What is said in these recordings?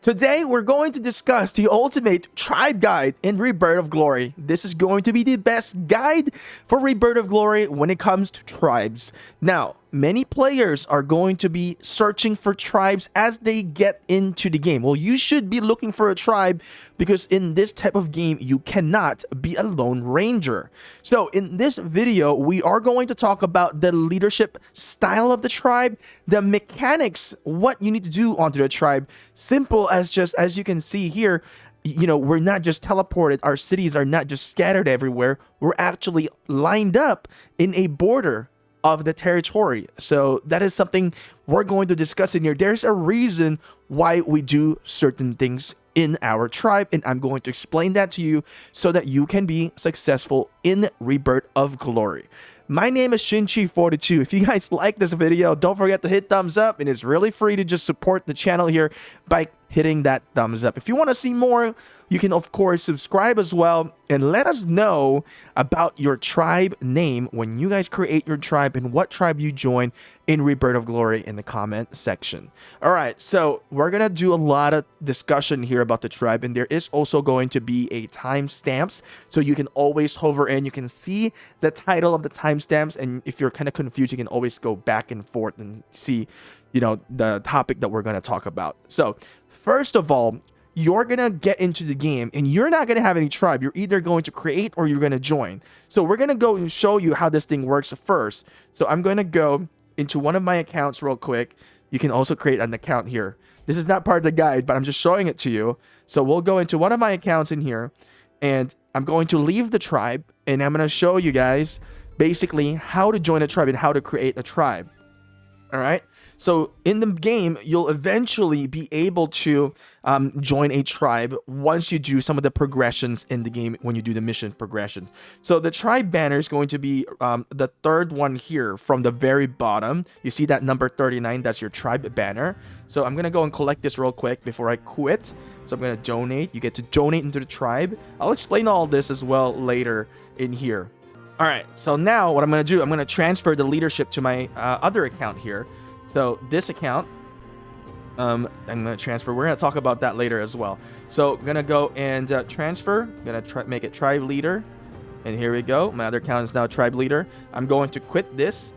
Today, we're going to discuss the ultimate tribe guide in Rebirth of Glory. This is going to be the best guide for Rebirth of Glory when it comes to tribes. Now, many players are going to be searching for tribes as they get into the game. Well, you should be looking for a tribe because in this type of game, you cannot be a lone ranger. So in this video, we are going to talk about the leadership style of the tribe, the mechanics, what you need to do onto the tribe. Simple as just, as you can see here, we're not just teleported. Our cities are not just scattered everywhere. We're actually lined up in a border of the territory. So that is something we're going to discuss in here. There's a reason why we do certain things in our tribe, and I'm going to explain that to you so that you can be successful in Rebirth of Glory. My name is Shinchi42. If you guys like this video, don't forget to hit thumbs up, and it's really free to just support the channel here by hitting that thumbs up. If you want to see more, you can of course subscribe as well, and let us know about your tribe name when you guys create your tribe and what tribe you join in Rebirth of Glory in the comment section. All right, so we're gonna do a lot of discussion here about the tribe, and there is also going to be a timestamps, so you can always hover in. You can see the title of the timestamps, and if you're kind of confused, you can always go back and forth and see, the topic that we're gonna talk about. So first of all, you're going to get into the game and you're not going to have any tribe. You're either going to create or you're going to join. So we're going to go and show you how this thing works first. So I'm going to go into one of my accounts real quick. You can also create an account here. This is not part of the guide, but I'm just showing it to you. So we'll go into one of my accounts in here and I'm going to leave the tribe and I'm going to show you guys basically how to join a tribe and how to create a tribe. All right. So in the game, you'll eventually be able to join a tribe once you do some of the progressions in the game when you do the mission progressions. So the tribe banner is going to be the third one here from the very bottom. You see that number 39, that's your tribe banner. So I'm going to go and collect this real quick before I quit. So I'm going to donate. You get to donate into the tribe. I'll explain all this as well later in here. All right, so now what I'm going to do, I'm going to transfer the leadership to my other account here. So this account, I'm going to transfer. We're going to talk about that later as well. So I'm going to go and transfer. I'm going to make it tribe leader. And here we go. My other account is now tribe leader. I'm going to quit this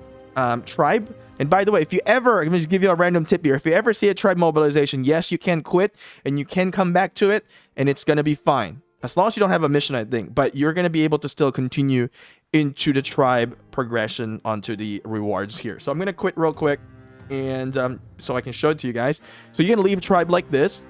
tribe. And by the way, if you ever, I'm going to give you a random tip here. If you ever see a tribe mobilization, yes, you can quit and you can come back to it and it's going to be fine. As long as you don't have a mission, I think. But you're going to be able to still continue into the tribe progression onto the rewards here. So I'm going to quit real quick. And so I can show it to you guys. So you can leave a tribe like this.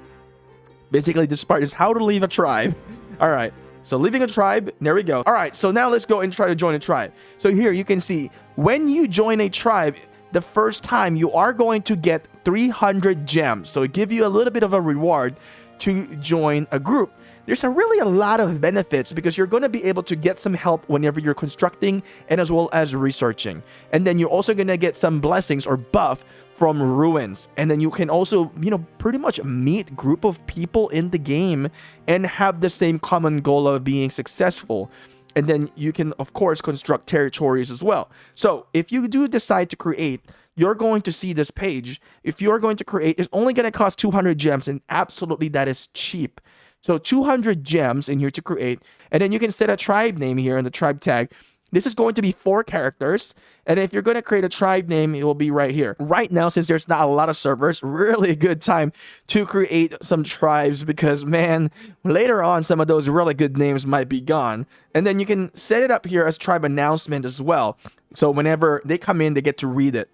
Basically, this part is how to leave a tribe. All right. So leaving a tribe, there we go. All right. So now let's go and try to join a tribe. So here you can see when you join a tribe, the first time you are going to get 300 gems. So it gives you a little bit of a reward to join a group. There's really a lot of benefits because you're going to be able to get some help whenever you're constructing and as well as researching. And then you're also going to get some blessings or buff from ruins. And then you can also, pretty much meet group of people in the game and have the same common goal of being successful. And then you can, of course, construct territories as well. So if you do decide to create, you're going to see this page. If you're going to create, it's only going to cost 200 gems, and absolutely that is cheap. So 200 gems in here to create, and then you can set a tribe name here in the tribe tag. This is going to be 4 characters, and if you're going to create a tribe name, it will be right here. Right now, since there's not a lot of servers, really a good time to create some tribes because, man, later on, some of those really good names might be gone. And then you can set it up here as tribe announcement as well. So whenever they come in, they get to read it.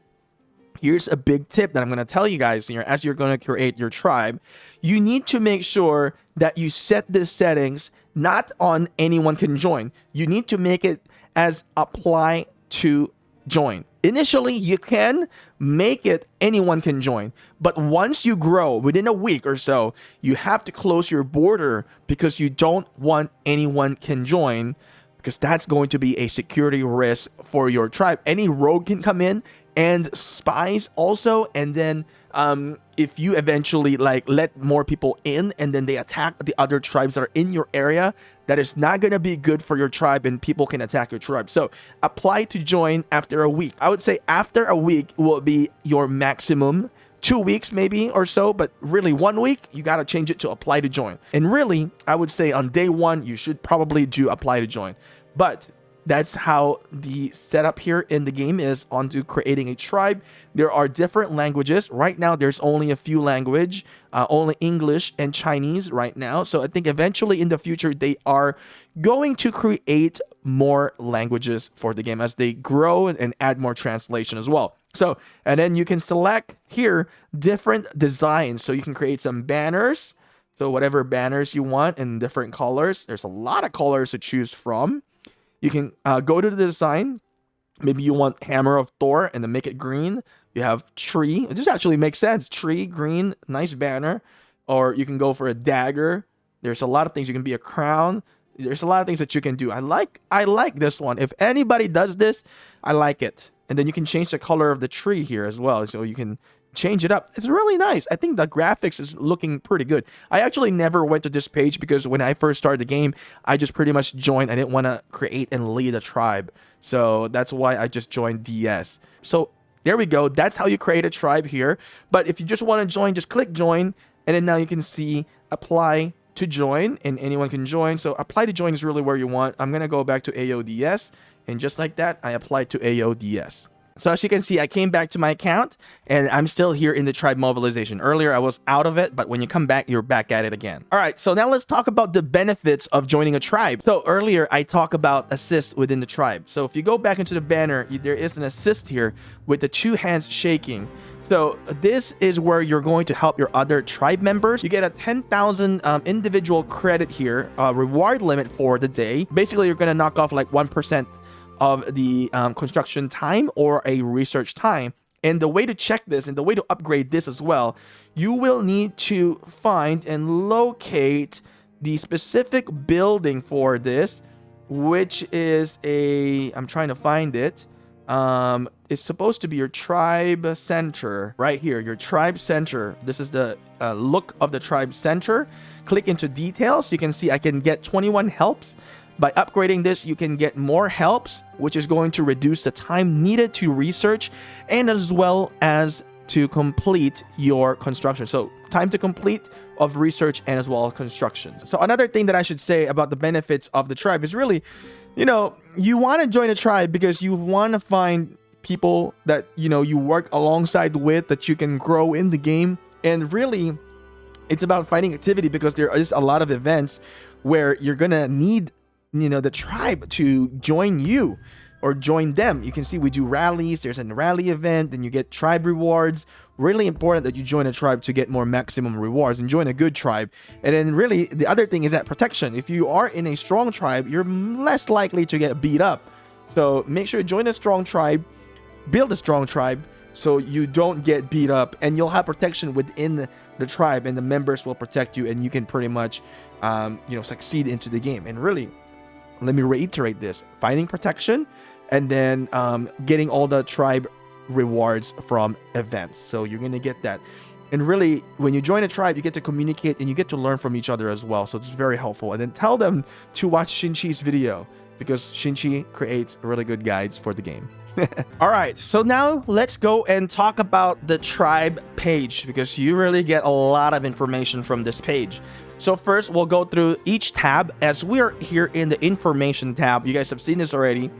Here's a big tip that I'm going to tell you guys here as you're going to create your tribe. You need to make sure that you set the settings not on anyone can join. You need to make it as apply to join. Initially, you can make it anyone can join. But once you grow within a week or so, you have to close your border because you don't want anyone can join, because that's going to be a security risk for your tribe. Any rogue can come in and spies also, and then if you eventually let more people in and then they attack the other tribes that are in your area, that is not going to be good for your tribe and people can attack your tribe. So apply to join after a week. I would say after a week will be your maximum 2 weeks maybe or so, but really 1 week, you got to change it to apply to join. And really, I would say on day 1, you should probably do apply to join. But that's how the setup here in the game is onto creating a tribe. There are different languages. Right now, there's only a few language, only English and Chinese right now. So I think eventually in the future, they are going to create more languages for the game as they grow and add more translation as well. So, and then you can select here different designs. So you can create some banners. So whatever banners you want in different colors. There's a lot of colors to choose from. You can go to the design. Maybe you want Hammer of Thor and then make it green. You have tree. This actually makes sense. Tree, green, nice banner. Or you can go for a dagger. There's a lot of things. You can be a crown. There's a lot of things that you can do. I like this one. If anybody does this, I like it. And then you can change the color of the tree here as well. So you can change it up. It's really nice. I think the graphics is looking pretty good. I actually never went to this page because when I first started the game, I just pretty much joined. I didn't want to create and lead a tribe. So that's why I just joined DS. So there we go. That's how you create a tribe here. But if you just want to join, just click join. And then now you can see apply to join and anyone can join. So apply to join is really where you want. I'm going to go back to AODS. And just like that, I applied to AODS. So as you can see, I came back to my account and I'm still here in the tribe mobilization. Earlier, I was out of it, but when you come back, you're back at it again. All right, so now let's talk about the benefits of joining a tribe. So earlier, I talked about assists within the tribe. So if you go back into the banner, there is an assist here with the 2 hands shaking. So this is where you're going to help your other tribe members. You get a 10,000 individual credit here, reward limit for the day. Basically, you're going to knock off like 1% of the construction time or a research time. And the way to check this and the way to upgrade this as well, you will need to find and locate the specific building for this, which is I'm trying to find it. It's supposed to be your tribe center right here, your tribe center. This is the look of the tribe center. Click into details. You can see I can get 21 helps. By upgrading this, you can get more helps, which is going to reduce the time needed to research and as well as to complete your construction. So time to complete of research and as well as construction. So another thing that I should say about the benefits of the tribe is really, you want to join a tribe because you want to find people that, you work alongside with, that you can grow in the game. And really, it's about finding activity because there is a lot of events where you're going to need the tribe to join you or join them. You can see we do rallies. There's a rally event, then you get tribe rewards. Really important that you join a tribe to get more maximum rewards and join a good tribe. And then really the other thing is that protection. If you are in a strong tribe, you're less likely to get beat up. So make sure you join a strong tribe, build a strong tribe so you don't get beat up, and you'll have protection within the tribe and the members will protect you and you can pretty much succeed into the game. And really, let me reiterate this: finding protection and then getting all the tribe rewards from events. So you're going to get that. And really, when you join a tribe, you get to communicate and you get to learn from each other as well. So it's very helpful. And then tell them to watch Shinchi's video because Shinchi creates really good guides for the game. All right, so now let's go and talk about the tribe page because you really get a lot of information from this page. So first, we'll go through each tab as we're here in the information tab. You guys have seen this already.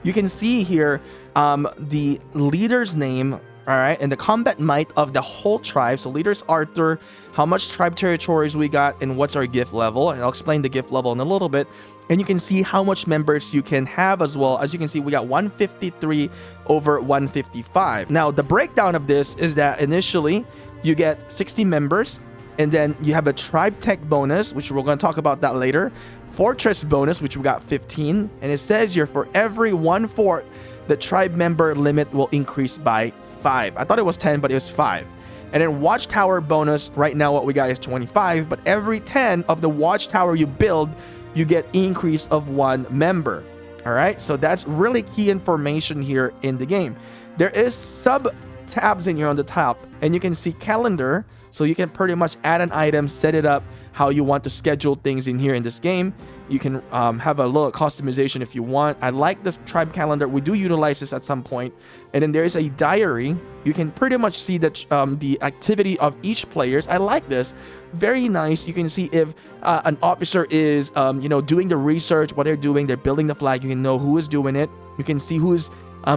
You can see here the leader's name, all right, and the combat might of the whole tribe. So leader's Arthur, how much tribe territories we got, and what's our gift level. And I'll explain the gift level in a little bit. And you can see how much members you can have as well. As you can see, we got 153 over 155. Now, the breakdown of this is that initially you get 60 members. And then you have a tribe tech bonus, which we're going to talk about that later. Fortress bonus, which we got 15. And it says here for every 1/4, the tribe member limit will increase by 5. I thought it was 10, but it was 5. And then watchtower bonus, right now what we got is 25. But every 10 of the watchtower you build, you get increase of 1 member. All right, so that's really key information here in the game. There is sub tabs in here on the top, and you can see calendar. So you can pretty much add an item, set it up, how you want to schedule things in here in this game. You can have a little customization if you want. I like this tribe calendar. We do utilize this at some point. And then there is a diary. You can pretty much see that the activity of each players. I like this. Very nice. You can see if an officer is doing the research, what they're doing, they're building the flag. You can know who is doing it. You can see who is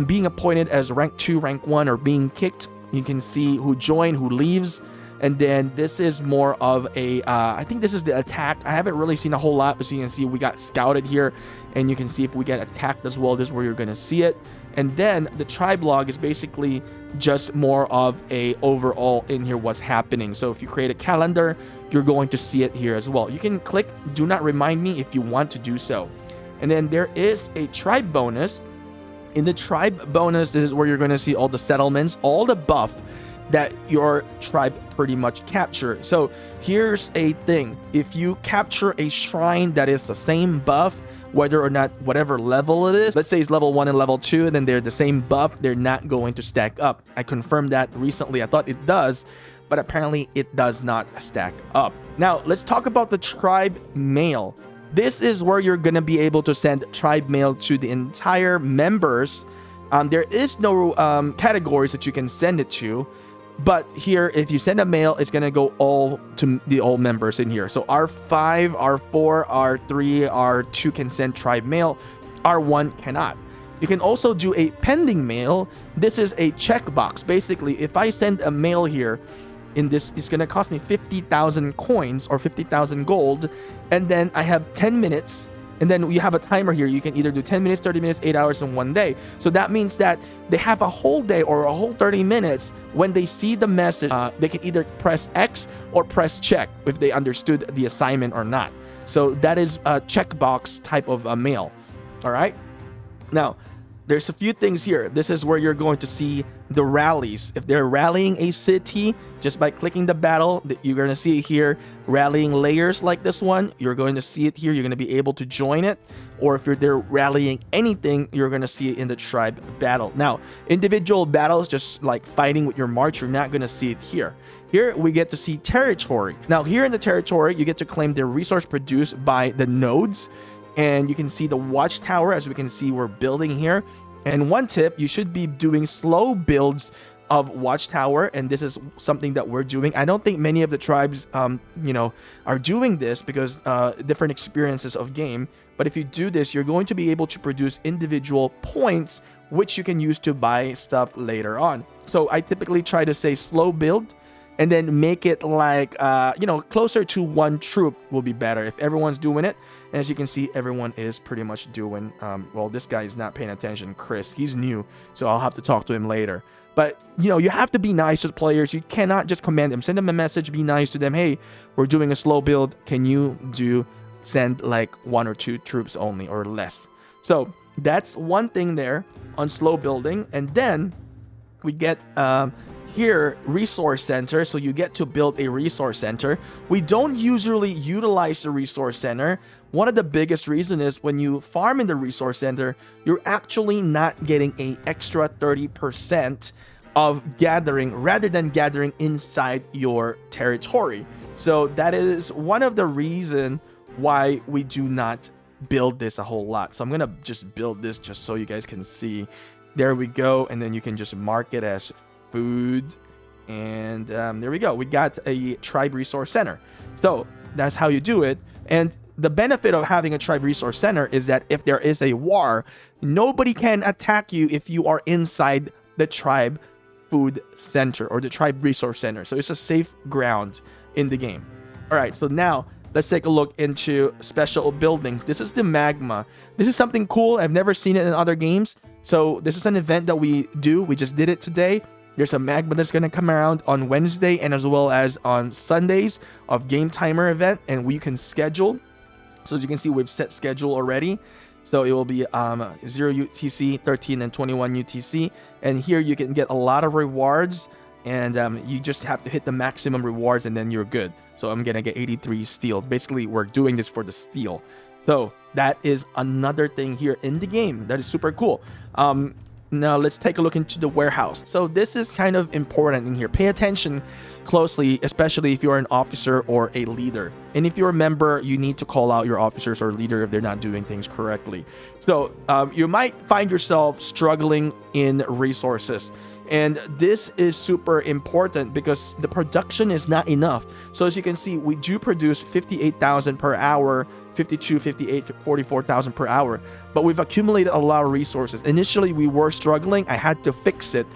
being appointed as rank 2, rank 1, or being kicked. You can see who joined, who leaves. And then this is more of a, I think this is the attack. I haven't really seen a whole lot, but so you can see we got scouted here. And you can see if we get attacked as well. This is where you're going to see it. And then the tribe log is basically just more of a overall in here what's happening. So if you create a calendar, you're going to see it here as well. You can click do not remind me if you want to do so. And then there is a tribe bonus. In the tribe bonus, this is where you're going to see all the settlements, all the buff that your tribe pretty much capture. So here's a thing. If you capture a shrine that is the same buff, whether or not whatever level it is, let's say it's level 1 and level 2, and then they're the same buff, they're not going to stack up. I confirmed that recently. I thought it does, but apparently it does not stack up. Now let's talk about the tribe mail. This is where you're gonna be able to send tribe mail to the entire members. There is no categories that you can send it to. But here, if you send a mail, it's going to go all to the all members in here. So R5, R4, R3, R2 can send tribe mail. R1 cannot. You can also do a pending mail. This is a checkbox. Basically, if I send a mail here, in this, it's going to cost me 50,000 coins or 50,000 gold. And then I have 10 minutes. And then you have a timer here. You can either do 10 minutes, 30 minutes, 8 hours in one day. So that means that they have a whole day or a whole 30 minutes. When they see the message, they can either press X or press check if they understood the assignment or not. So that is a checkbox type of mail. All right. Now, there's a few things here. This is where you're going to see the rallies. If they're rallying a city, just by clicking the battle, you're going to see it here. Rallying layers like this one, you're going to see it here. You're going to be able to join it. Or if they're rallying anything, you're going to see it in the tribe battle. Now, individual battles, just like fighting with your march, you're not going to see it here. Here, we get to see territory. Now, here in the territory, you get to claim the resource produced by the nodes. And you can see the watchtower, as we can see we're building here. And one tip, you should be doing slow builds of watchtower, and this is something that we're doing. I don't think many of the tribes are doing this because different experiences of game. But if you do this, you're going to be able to produce individual points which you can use to buy stuff later on. So I typically try to say slow build and then make it like closer to one troop will be better if everyone's doing it. And as you can see, everyone is pretty much doing well, this guy is not paying attention. Chris, he's new, so I'll have to talk to him later. But you have to be nice to the players. You cannot just command them. Send them a message, be nice to them. Hey, we're doing a slow build, can you send like 1 or 2 troops only or less? So that's one thing there on slow building. And then we get here resource center. So you get to build a resource center. We don't usually utilize the resource center. One of the biggest reasons is when you farm in the resource center, you're actually not getting an extra 30% of gathering rather than gathering inside your territory. So that is one of the reasons why we do not build this a whole lot. So I'm gonna just build this just so you guys can see. There we go. And then you can just mark it as food. And there we go. We got a tribe resource center. So that's how you do it. And the benefit of having a tribe resource center is that if there is a war, nobody can attack you if you are inside the tribe food center or the tribe resource center. So it's a safe ground in the game. All right, so now let's take a look into special buildings. This is the magma. This is something cool. I've never seen it in other games. So this is an event that we do. We just did it today. There's a magma that's going to come around on Wednesday and as well as on Sundays of game timer event, and we can schedule. So as you can see, we've set schedule already. So it will be 0 UTC, 13 and 21 UTC. And here you can get a lot of rewards, and you just have to hit the maximum rewards and then you're good. So I'm going to get 83 steel. Basically, we're doing this for the steel. So that is another thing here in the game that is super cool. Now let's take a look into the warehouse. So this is kind of important in here. Pay attention closely, especially if you're an officer or a leader. And if you're a member, you need to call out your officers or leader if they're not doing things correctly. So you might find yourself struggling in resources. And this is super important because the production is not enough. So as you can see, we do produce 58,000 per hour, 52, 58, 44,000 per hour, but we've accumulated a lot of resources. Initially, we were struggling. I had to fix it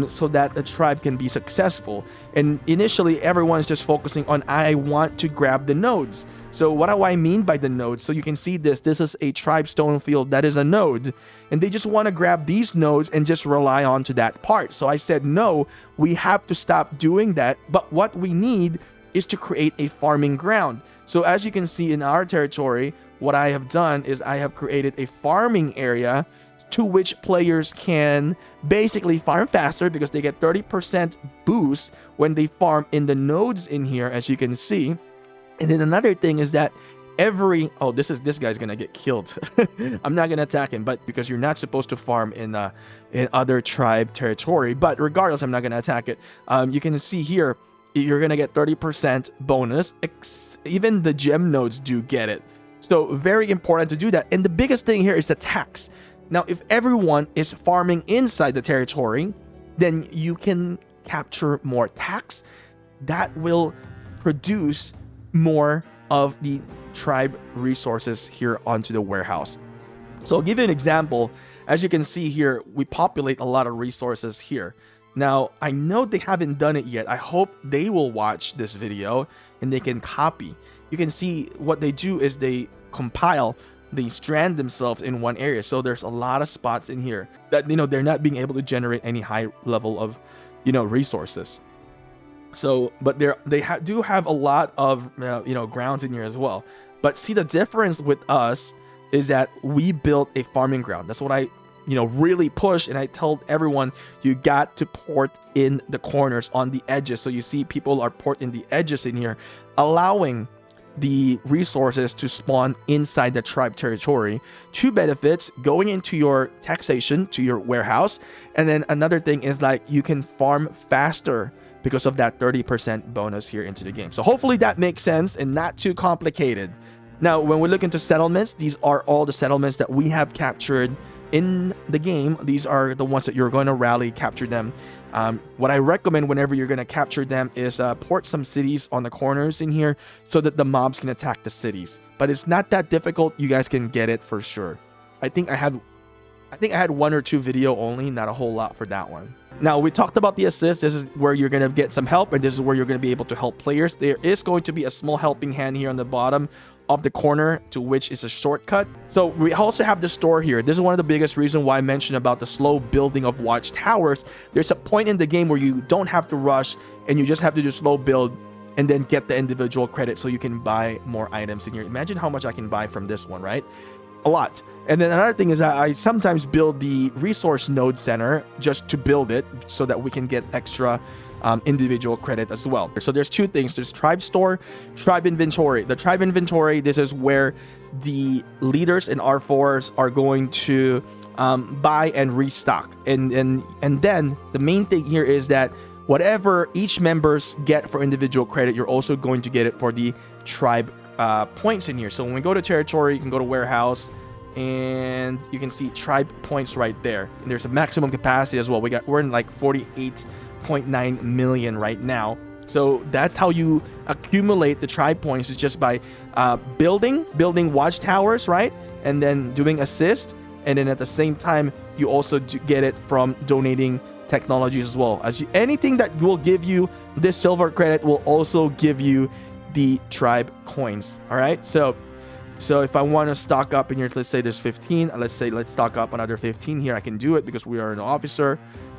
so that the tribe can be successful. And initially, everyone's just focusing on, I want to grab the nodes. So what do I mean by the nodes? So you can see this is a tribe stone field that is a node, and they just want to grab these nodes and just rely on to that part. So I said, no, we have to stop doing that. But what we need is to create a farming ground. So as you can see in our territory, what I have done is I have created a farming area to which players can basically farm faster because they get 30% boost when they farm in the nodes in here, as you can see. And then another thing is that this guy's gonna get killed. I'm not gonna attack him, but because you're not supposed to farm in other tribe territory. But regardless, I'm not gonna attack it. You can see here, you're gonna get 30% bonus. Even the gem nodes do get it. So very important to do that. And the biggest thing here is the tax. Now, if everyone is farming inside the territory, then you can capture more tax. That will produce more of the tribe resources here onto the warehouse. So I'll give you an example. As you can see here, we populate a lot of resources here. Now, I know they haven't done it yet. I hope they will watch this video and they can copy. You can see what they do is they compile, they strand themselves in one area. So there's a lot of spots in here that, they're not being able to generate any high level of, resources. So, but they do have a lot of, grounds in here as well. But see, the difference with us is that we built a farming ground. That's what I, really push. And I told everyone, you got to port in the corners on the edges. So you see people are porting the edges in here, allowing the resources to spawn inside the tribe territory. Two benefits: going into your taxation to your warehouse. And then another thing is like you can farm faster because of that 30% bonus here into the game. So hopefully that makes sense and not too complicated. Now, when we look into settlements, these are all the settlements that we have captured in the game. These are the ones that you're going to rally, capture them. What I recommend whenever you're going to capture them is port some cities on the corners in here so that the mobs can attack the cities. But it's not that difficult. You guys can get it for sure. I think I had one or two video only, not a whole lot for that one. Now, we talked about the assist. This is where you're going to get some help, and this is where you're going to be able to help players. There is going to be a small helping hand here on the bottom of the corner, to which is a shortcut. So we also have the store here. This is one of the biggest reasons why I mentioned about the slow building of watchtowers. There's a point in the game where you don't have to rush and you just have to do slow build and then get the individual credit so you can buy more items in here. Imagine how much I can buy from this one, right? A lot. And then another thing is that I sometimes build the resource node center just to build it so that we can get extra individual credit as well. So there's two things. There's tribe store, tribe inventory. The tribe inventory, this is where the leaders in R4s are going to buy and restock. And then the main thing here is that whatever each members get for individual credit, you're also going to get it for the tribe points in here. So when we go to territory, you can go to warehouse and you can see tribe points right there. And there's a maximum capacity as well. We're in like 48.9 million right now. So that's how you accumulate the tribe points, is just by building watchtowers, right? And then doing assist. And then at the same time, you also get it from donating technologies as well. Anything that will give you this silver credit will also give you the tribe coins. All right. So if I want to stock up in here, let's say there's 15. Let's stock up another 15 here. I can do it because we are an officer.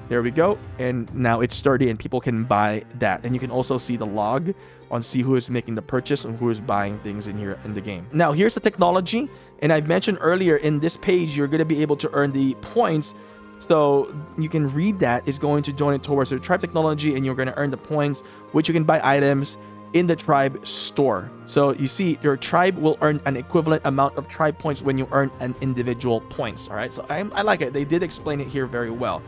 There we go. And now it's 30 and people can buy that. And you can also see the log on see who is making the purchase and who is buying things in here in the game. Now, here's the technology. And I've mentioned earlier in this page, you're going to be able to earn the points. So you can read that. It's going to donate towards the tribe technology and you're going to earn the points, which you can buy items in the tribe store. So you see, your tribe will earn an equivalent amount of tribe points when you earn an individual points. All right, so I like it. They did explain it here very well.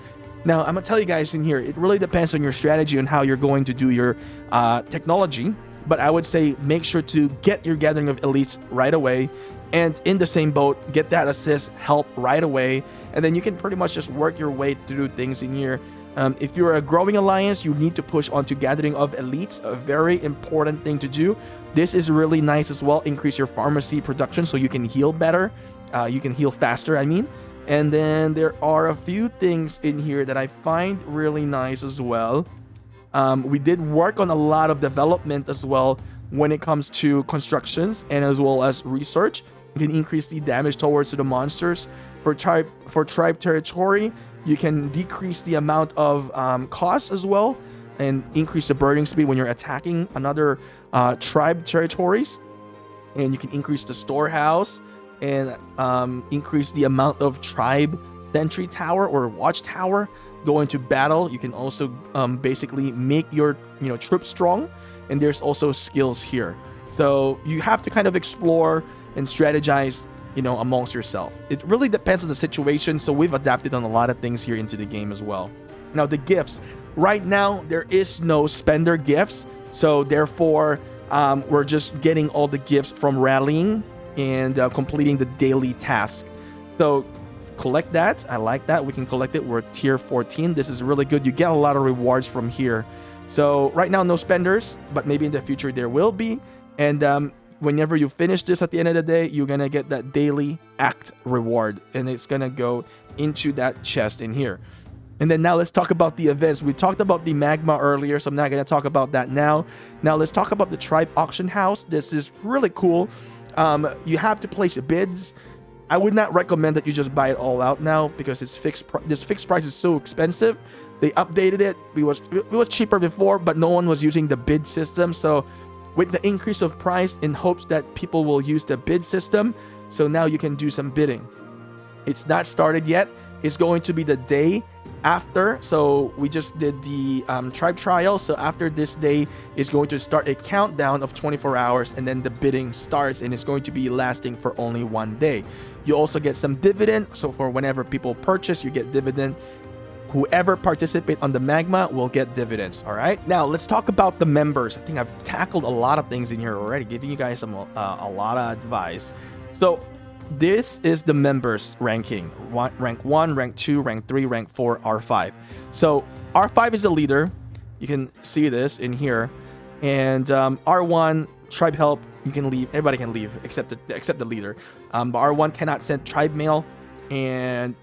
Now, I'm gonna tell you guys in here, it really depends on your strategy on how you're going to do your technology. But I would say make sure to get your gathering of elites right away, and in the same boat, get that assist help right away, and then you can pretty much just work your way to do things in here. If you're a growing alliance, you need to push onto gathering of elites, a very important thing to do. This is really nice as well. Increase your pharmacy production so you can heal better. You can heal faster, I mean. And then there are a few things in here that I find really nice as well. We did work on a lot of development as well when it comes to constructions and as well as research. You can increase the damage towards the monsters. For tribe territory, you can decrease the amount of cost as well and increase the burning speed when you're attacking another tribe territories. And you can increase the storehouse and increase the amount of tribe sentry tower or watchtower go into battle. You can also basically make your troops strong, and there's also skills here. So you have to kind of explore and strategize amongst yourself. It really depends on the situation, so we've adapted on a lot of things here into the game as well. Now, the gifts. Right now, there is no spender gifts, so therefore, we're just getting all the gifts from rallying and completing the daily task. So collect that. I like that. We can collect it. We're tier 14. This is really good. You get a lot of rewards from here. So right now, no spenders, but maybe in the future there will be. And whenever you finish this at the end of the day, you're going to get that daily act reward, and it's going to go into that chest in here. And then now let's talk about the events. We talked about the magma earlier, so I'm not going to talk about that now. Now let's talk about the tribe auction house. This is really cool. You have to place bids. I would not recommend that you just buy it all out now because it's this fixed price is so expensive. They updated it. It was cheaper before, but no one was using the bid system. So with the increase of price, in hopes that people will use the bid system, so now you can do some bidding. It's not started yet. It's going to be the day after. So we just did the tribe trial. So after this day is going to start a countdown of 24 hours, and then the bidding starts, and it's going to be lasting for only one day. You also get some dividend. So for whenever people purchase, you get dividend. Whoever participate on the magma will get dividends. All right, now let's talk about the members. I think I've tackled a lot of things in here already, giving you guys a lot of advice. So this is the members ranking: rank 1, rank 2, rank 3, rank 4, R5. So R5 is the leader. You can see this in here. And R1, tribe help, you can leave. Everybody can leave except the leader. But R1 cannot send tribe mail, and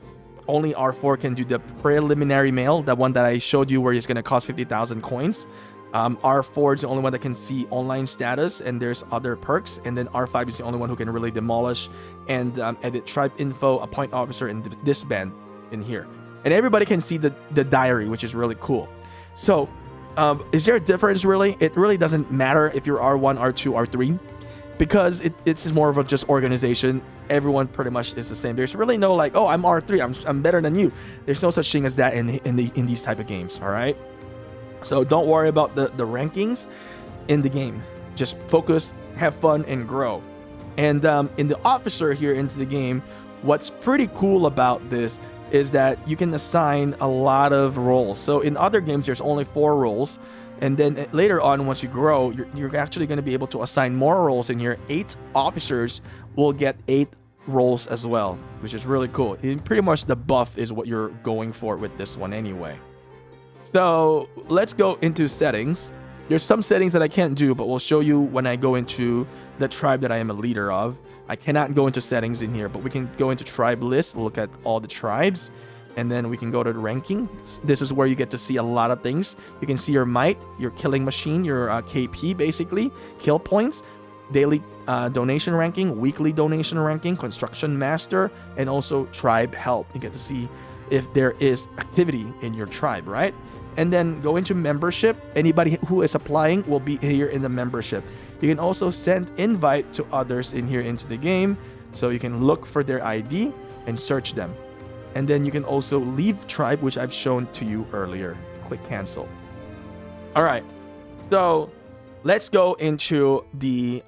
only R4 can do the preliminary mail, the one that I showed you where it's going to cost 50,000 coins. R4 is the only one that can see online status, and there's other perks. And then R5 is the only one who can really demolish and edit tribe info, appoint officer, and disband in here. And everybody can see the diary, which is really cool. So is there a difference really? It really doesn't matter if you're R1, R2, R3, because it's more of a just organization. Everyone pretty much is the same. There's really no like, oh, I'm R3, I'm better than you. There's no such thing as that in these type of games. All right, so don't worry about the rankings in the game. Just focus, have fun, and grow. And in the officer here into the game, what's pretty cool about this is that you can assign a lot of roles. So in other games, there's only 4 roles. And then later on, once you grow, you're actually going to be able to assign more roles in here. 8 officers will get 8 roles as well, which is really cool. And pretty much the buff is what you're going for with this one anyway. So let's go into settings. There's some settings that I can't do, but we'll show you when I go into the tribe that I am a leader of. I cannot go into settings in here, but we can go into tribe list, look at all the tribes. And then we can go to the ranking. This is where you get to see a lot of things. You can see your might, your killing machine, your KP basically, kill points, daily donation ranking, weekly donation ranking, construction master, and also tribe help. You get to see if there is activity in your tribe, right? And then go into membership. Anybody who is applying will be here in the membership. You can also send invite to others in here into the game. So you can look for their ID and search them. And then you can also leave tribe, which I've shown to you earlier. Click cancel. All right. So let's go into the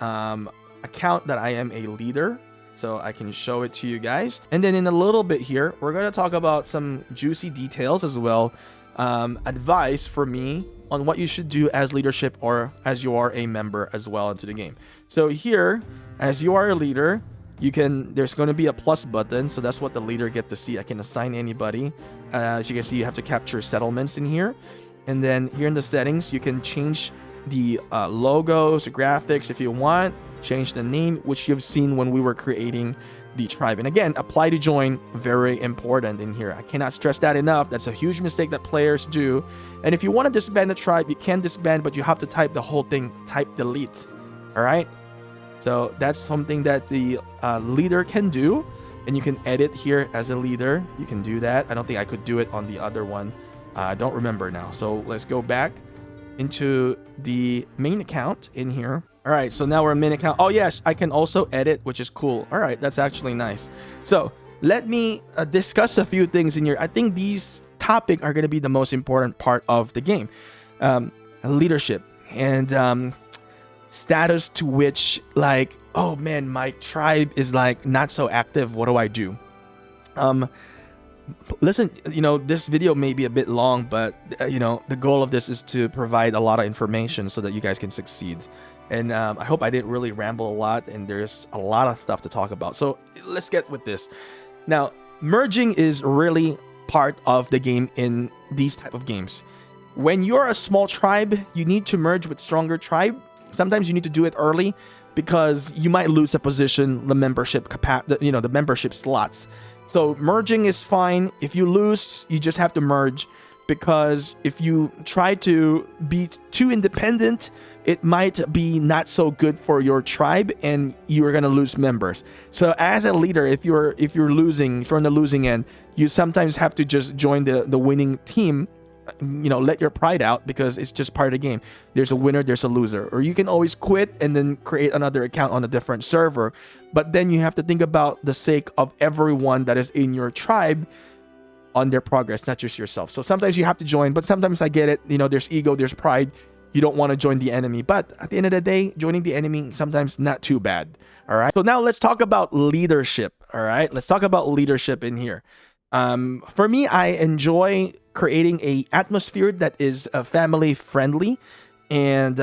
account that I am a leader, so I can show it to you guys. And then in a little bit here, we're going to talk about some juicy details as well, advice for me on what you should do as leadership or as you are a member as well into the game. So here, as you are a leader, there's going to be a plus button, so that's what the leader get to see. I can assign anybody. As you can see, you have to capture settlements in here. And then here in the settings, you can change the logos, graphics if you want, change the name, which you've seen when we were creating the tribe. And again, apply to join, very important in here. I cannot stress that enough. That's a huge mistake that players do. And if you want to disband the tribe, you can disband, but you have to type the whole thing, type delete. All right. So that's something that the leader can do, and you can edit here as a leader. You can do that. I don't think I could do it on the other one. I don't remember now. So let's go back into the main account in here. All right, so now we're in main account. Oh yes, I can also edit, which is cool. All right, that's actually nice. So let me discuss a few things in here. I think these topics are going to be the most important part of the game. Leadership and status to which, like, oh man, my tribe is like not so active. What do I do? Listen, this video may be a bit long, but the goal of this is to provide a lot of information so that you guys can succeed. And I hope I didn't really ramble a lot, and there's a lot of stuff to talk about. So let's get with this. Now, merging is really part of the game in these type of games. When you're a small tribe, you need to merge with stronger tribe. Sometimes you need to do it early because you might lose a position, the membership the membership slots. So merging is fine. If you lose, you just have to merge, because if you try to be too independent, it might be not so good for your tribe, and you are going to lose members. So as a leader, if you're losing, if you're on the losing end, you sometimes have to just join the winning team. Let your pride out, because it's just part of the game. There's a winner, there's a loser. Or you can always quit and then create another account on a different server. But then you have to think about the sake of everyone that is in your tribe on their progress, not just yourself. So sometimes you have to join, but sometimes I get it. There's ego, there's pride. You don't want to join the enemy. But at the end of the day, joining the enemy sometimes not too bad. All right. So now let's talk about leadership. All right. Let's talk about leadership in here. For me, I enjoy creating a atmosphere that is family friendly and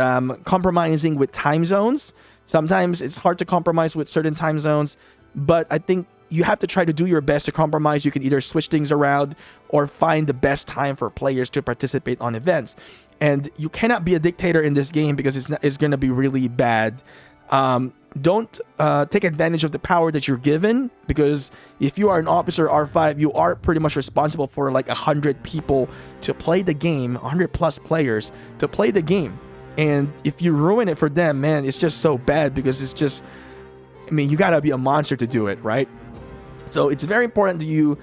compromising with time zones. Sometimes it's hard to compromise with certain time zones, but I think you have to try to do your best to compromise. You can either switch things around or find the best time for players to participate on events. And you cannot be a dictator in this game, because it's going to be really bad. Don't take advantage of the power that you're given, because if you are an officer R5, you are pretty much responsible for like 100 people to play the game, 100 plus players to play the game. And if you ruin it for them, man, it's just so bad, because it's just, you gotta be a monster to do it, right? So it's very important that you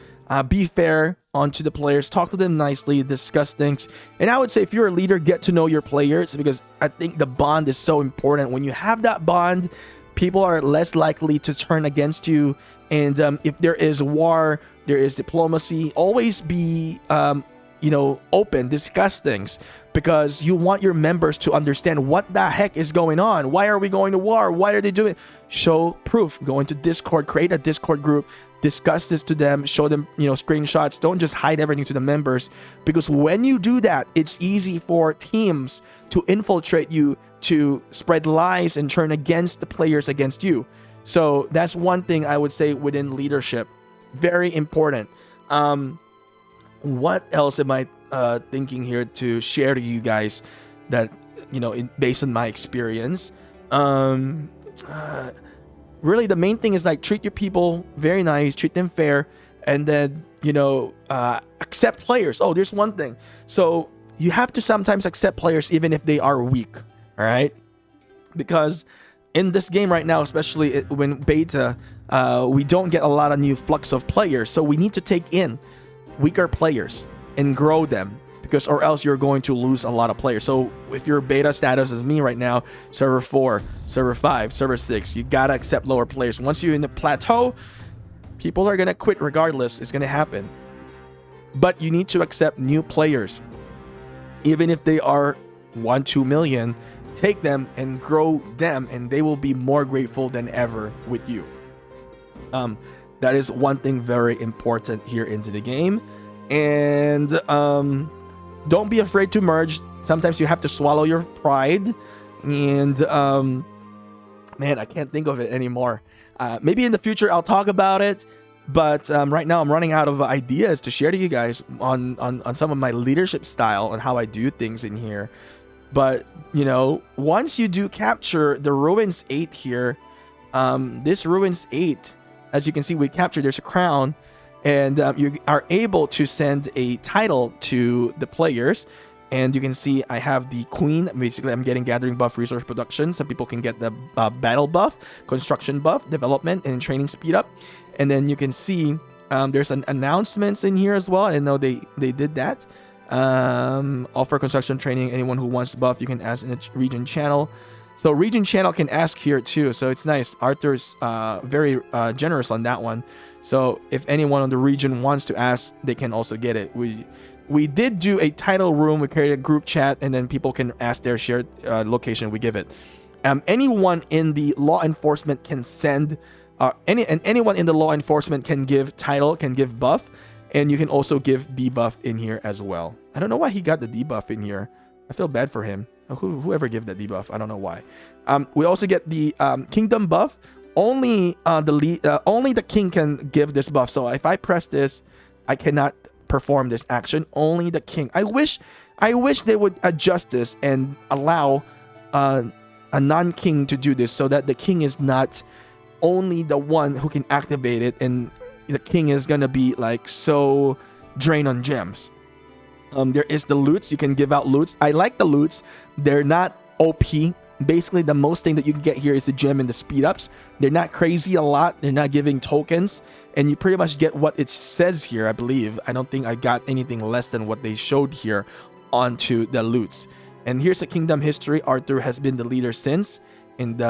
be fair onto the players, talk to them nicely, discuss things. And I would say, if you're a leader, get to know your players, because I think the bond is so important. When you have that bond, people are less likely to turn against you. And if there is war, there is diplomacy. Always be open, discuss things, because you want your members to understand what the heck is going on. Why are we going to war? Why are they doing it? Show proof. Go into Discord, create a Discord group, discuss this to them, show them screenshots. Don't just hide everything to the members, because when you do that, it's easy for teams to infiltrate you, to spread lies and turn against the players against you. So that's one thing I would say within leadership. Very important. What else am I thinking here to share to you guys that, based on my experience? Really, the main thing is like, treat your people very nice, treat them fair, and then, accept players. Oh, there's one thing. So you have to sometimes accept players even if they are weak. All right. Because in this game right now, especially when beta, we don't get a lot of new flux of players. So we need to take in weaker players and grow them, because or else you're going to lose a lot of players. So if your beta status is me right now, server 4, server 5, server 6, you gotta accept lower players. Once you're in the plateau, people are gonna quit regardless. It's gonna happen. But you need to accept new players. Even if they are 1-2 million, take them and grow them, and they will be more grateful than ever with you. That is one thing very important here into the game. And don't be afraid to merge. Sometimes you have to swallow your pride. And man, I can't think of it anymore. Maybe in the future I'll talk about it. But right now I'm running out of ideas to share to you guys on some of my leadership style and how I do things in here. But, you know, once you do capture the Ruins 8 here, this Ruins 8, as you can see, we captured, there's a crown, and you are able to send a title to the players. And you can see I have the Queen. Basically, I'm getting Gathering buff, Resource Production. Some people can get the Battle buff, Construction buff, Development, and Training Speed up. And then you can see there's an announcements in here as well. I didn't know they did that. Offer construction training. Anyone who wants buff, you can ask in the region channel. So region channel can ask here too. So it's nice. Arthur's very generous on that one. So if anyone on the region wants to ask, they can also get it. We did do a title room. We created a group chat, and then people can ask their shared location. We give it. Anyone in the law enforcement can send. Anyone in the law enforcement can give title, can give buff. And you can also give debuff in here as well. I don't know why he got the debuff in here. I feel bad for him. Whoever gave that debuff, I don't know why. We also get the kingdom buff. Only the king can give this buff. So if I press this, I cannot perform this action. Only the king. I wish they would adjust this and allow a non-king to do this, so that the king is not only the one who can activate it, and the king is gonna be like so drained on gems. There is the loots. You can give out loots. I like the loots. They're not OP. Basically, the most thing that you can get here is the gem and the speed ups. They're not crazy a lot. They're not giving tokens, and you pretty much get what it says here, I believe. I don't think I got anything less than what they showed here onto the loots. And here's the kingdom history. Arthur has been the leader since, and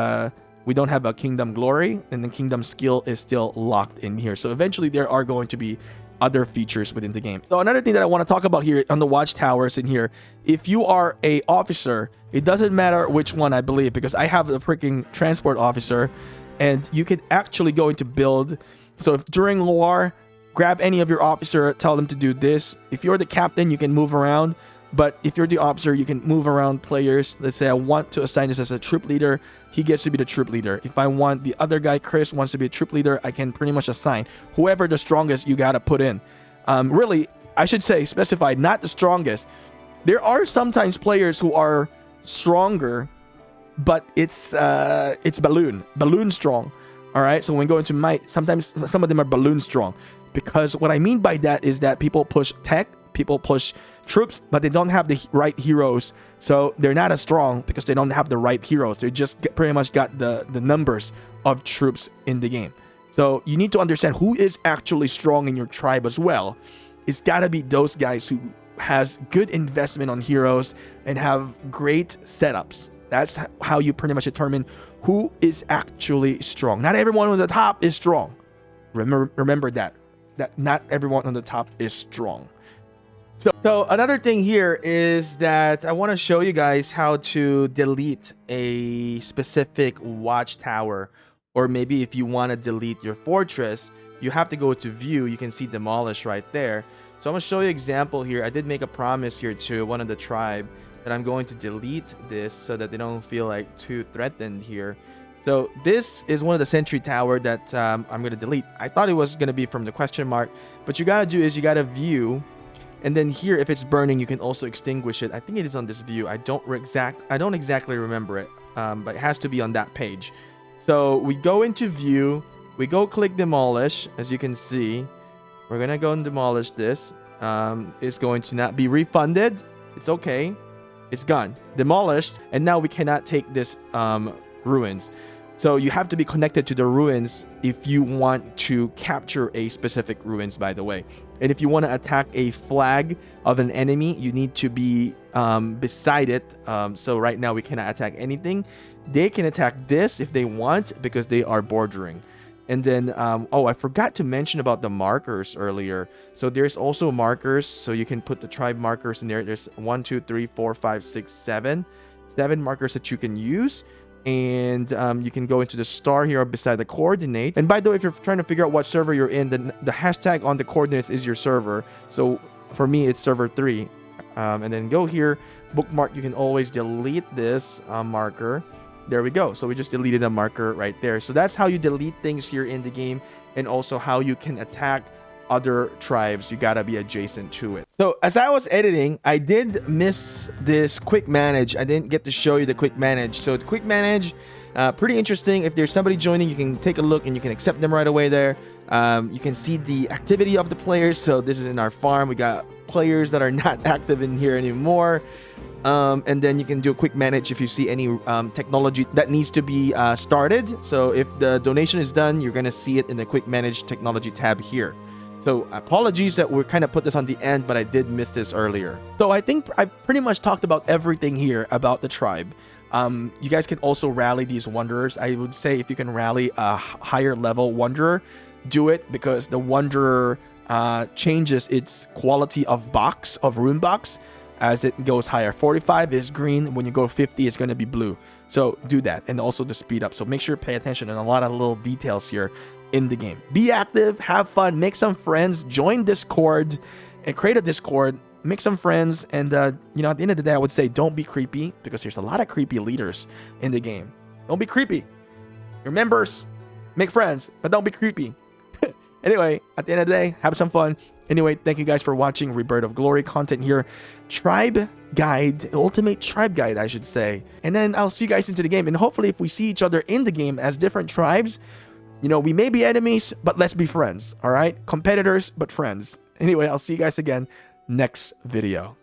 we don't have a kingdom glory, and the kingdom skill is still locked in here. So eventually there are going to be other features within the game. So another thing that I want to talk about here on the watchtowers in here, if you are a officer, it doesn't matter which one, I believe, because I have a freaking transport officer, and you can actually go into build. So if during war, grab any of your officer, tell them to do this. If you're the captain, you can move around. But if you're the officer, you can move around players. Let's say I want to assign this as a troop leader. He gets to be the troop leader. If I want the other guy, Chris, wants to be a troop leader, I can pretty much assign whoever the strongest you got to put in. Really, I should say specify, not the strongest. There are sometimes players who are stronger, but it's balloon strong. All right. So when we go into might, sometimes some of them are balloon strong, because what I mean by that is that people push tech, people push troops, but they don't have the right heroes, so they're not as strong because they don't have the right heroes. They just pretty much got the numbers of troops in the game. So you need to understand who is actually strong in your tribe as well. It's got to be those guys who has good investment on heroes and have great setups. That's how you pretty much determine who is actually strong. Not everyone on the top is strong. Remember that not everyone on the top is strong. So another thing here is that I want to show you guys how to delete a specific watchtower, or maybe if you want to delete your fortress, you have to go to view. You can see demolish right there. So I'm going to show you an example here. I did make a promise here to one of the tribe that I'm going to delete this so that they don't feel like too threatened here. So this is one of the sentry tower that I'm going to delete. I thought it was going to be from the question mark, but you got to do is you got to view. And then here, if it's burning, you can also extinguish it. I think it is on this view. I don't exactly remember it, but it has to be on that page. So we go into view, we go click demolish. As you can see, we're gonna go and demolish this. It's going to not be refunded. It's okay. It's gone, demolished, and now we cannot take this ruins. So you have to be connected to the ruins if you want to capture a specific ruins, by the way. And if you want to attack a flag of an enemy, you need to be beside it. So right now we cannot attack anything. They can attack this if they want, because they are bordering. And then, oh, I forgot to mention about the markers earlier. So there's also markers. So you can put the tribe markers in there. There's 1, 2, 3, 4, 5, 6, 7. 7 markers that you can use. And you can go into the star here beside the coordinate. And by the way, if you're trying to figure out what server you're in, then the hashtag on the coordinates is your server. So for me, it's server 3. And then go here, bookmark. You can always delete this marker. There we go. So we just deleted a marker right there. So that's how you delete things here in the game, and also how you can attack other tribes. You gotta be adjacent to it. So as I was editing, I did miss this quick manage. I didn't get to show you the quick manage. So the quick manage, pretty interesting. If there's somebody joining, you can take a look and you can accept them right away there. You can see the activity of the players. So this is in our farm. We got players that are not active in here anymore. And then you can do a quick manage if you see any technology that needs to be started. So if the donation is done, you're gonna see it in the quick manage technology tab here. So apologies that we kind of put this on the end, but I did miss this earlier. So I think I've pretty much talked about everything here about the tribe. You guys can also rally these wanderers. I would say if you can rally a higher level wanderer, do it, because the wanderer changes its quality of rune box as it goes higher. 45 is green. When you go 50, it's going to be blue. So do that, and also the speed up. So make sure to pay attention and a lot of little details here in the game. Be active, have fun, make some friends, join Discord, and create a Discord, make some friends, and you know, at the end of the day, I would say don't be creepy, because there's a lot of creepy leaders in the game. Don't be creepy. Your members, make friends, but don't be creepy. Anyway, at the end of the day, have some fun. Anyway, thank you guys for watching Rebirth of Glory content here. Tribe guide, ultimate tribe guide, I should say. And then I'll see you guys into the game. And hopefully if we see each other in the game as different tribes, you know, we may be enemies, but let's be friends. All right? Competitors, but friends. Anyway, I'll see you guys again next video.